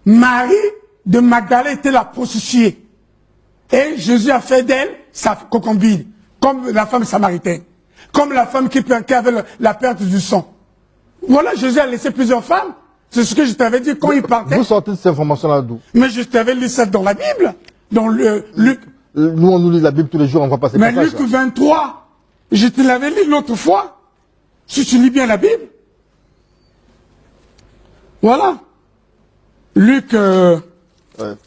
Marie de Magdala était la prostituée. Et Jésus a fait d'elle sa concubine, comme la femme samaritaine, comme la femme qui avait la perte du sang. Voilà, Jésus a laissé plusieurs femmes. C'est ce que je t'avais dit quand il partait. Vous sortez de cette information-là d'où? Mais je t'avais lu ça dans la Bible, dans le Luc. Nous, on nous lit la Bible tous les jours, on voit pas ces passages. Mais Luc 23, je te l'avais lu l'autre fois. Si tu lis bien la Bible. Voilà. Luc...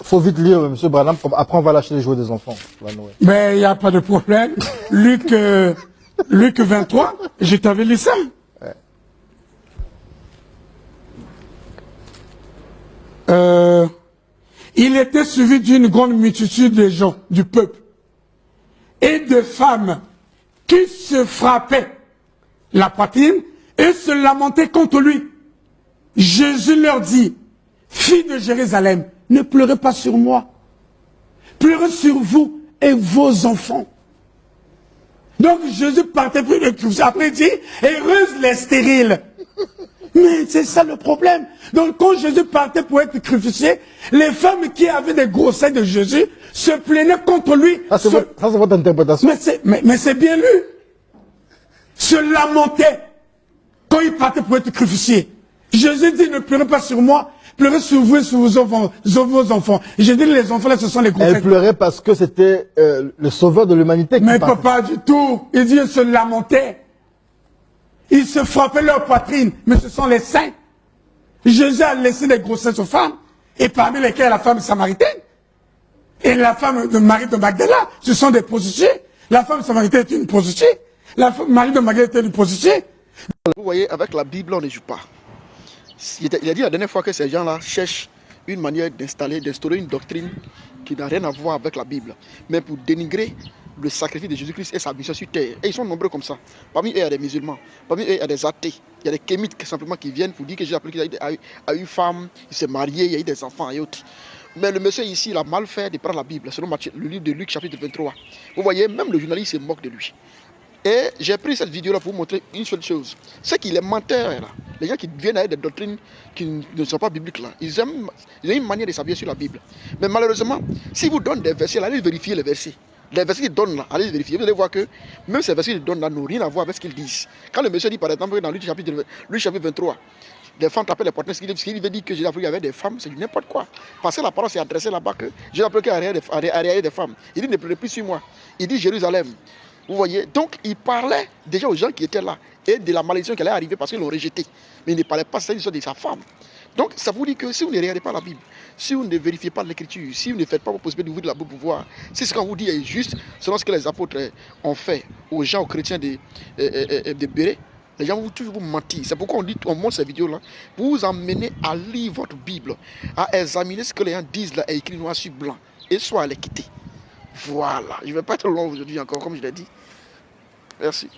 faut vite lire, M. Branham, après on va lâcher les jouets des enfants. Mais il n'y a pas de problème. Luc 23, je t'avais lu ça. Il était suivi d'une grande multitude de gens, du peuple, et de femmes qui se frappaient la poitrine et se lamentaient contre lui. Jésus leur dit, filles de Jérusalem, ne pleurez pas sur moi, pleurez sur vous et vos enfants. Donc Jésus partait plus de tout ça. Après il dit, heureuses les stériles. Mais c'est ça le problème. Donc quand Jésus partait pour être crucifié, les femmes qui avaient des grossesses de Jésus se plaignaient contre lui. Ça c'est votre interprétation. Mais c'est bien lu. Se lamentaient quand il partait pour être crucifié. Jésus dit, ne pleurez pas sur moi, pleurez sur vous et sur vos enfants. J'ai dit, les enfants là, ce sont les grossesses. Elle pleurait parce que c'était le sauveur de l'humanité qui partait. Mais pas du tout. Il dit, ils se lamentaient. Ils se frappaient leur poitrine, mais ce sont les saints. Jésus a laissé des grossesses aux femmes, et parmi lesquelles la femme samaritaine. Et la femme de Marie de Magdala, ce sont des prostituées. La femme samaritaine est une prostituée. Marie de Magdala est une prostituée. Vous voyez, avec la Bible, on ne joue pas. Il a dit la dernière fois que ces gens-là cherchent une manière d'instaurer une doctrine qui n'a rien à voir avec la Bible, mais pour dénigrer le sacrifice de Jésus-Christ et sa mission sur terre. Et ils sont nombreux comme ça. Parmi eux, il y a des musulmans. Parmi eux, il y a des athées. Il y a des kémites simplement qui viennent pour dire que Jésus a eu femme, il s'est marié, il y a eu des enfants et autres. Mais le monsieur ici, il a mal fait de prendre la Bible, selon le livre de Luc, chapitre 23. Vous voyez, même le journaliste se moque de lui. Et j'ai pris cette vidéo-là pour vous montrer une seule chose. C'est qu'il est menteur, là. Les gens qui viennent avec des doctrines qui ne sont pas bibliques, là. Ils ont une manière de s'habiller sur la Bible. Mais malheureusement, si vous donnez des versets, allez vérifier les versets. Les versets qu'ils donnent là, allez vérifier. Vous allez voir que même ces versets qu'ils donnent là n'ont rien à voir avec ce qu'ils disent. Quand le monsieur dit par exemple dans Luc chapitre 23, les femmes tapaient les portes, ce qu'il veut dire que Jésus qu'il y avait des femmes, c'est n'importe quoi. Parce que la parole s'est adressée là-bas que Jésus appelé qu'il y a des femmes. Il dit ne pleurez plus sur moi. Il dit Jérusalem. Vous voyez, donc il parlait déjà aux gens qui étaient là et de la malédiction qui allait arriver parce qu'ils l'ont rejeté. Mais il ne parlait pas de sa femme. Donc ça vous dit que si vous ne regardez pas la Bible, si vous ne vérifiez pas l'écriture, si vous ne faites pas vos possibilités d'ouvrir la Bible pour voir si ce qu'on vous dit est juste, selon ce que les apôtres ont fait aux gens, aux chrétiens de Béret, les gens vont toujours vous mentir. C'est pourquoi on montre ces vidéos-là, pour vous emmener à lire votre Bible, à examiner ce que les gens disent là, et écrit noir sur blanc, et soit à les quitter. Voilà, je ne vais pas être long aujourd'hui encore, comme je l'ai dit. Merci.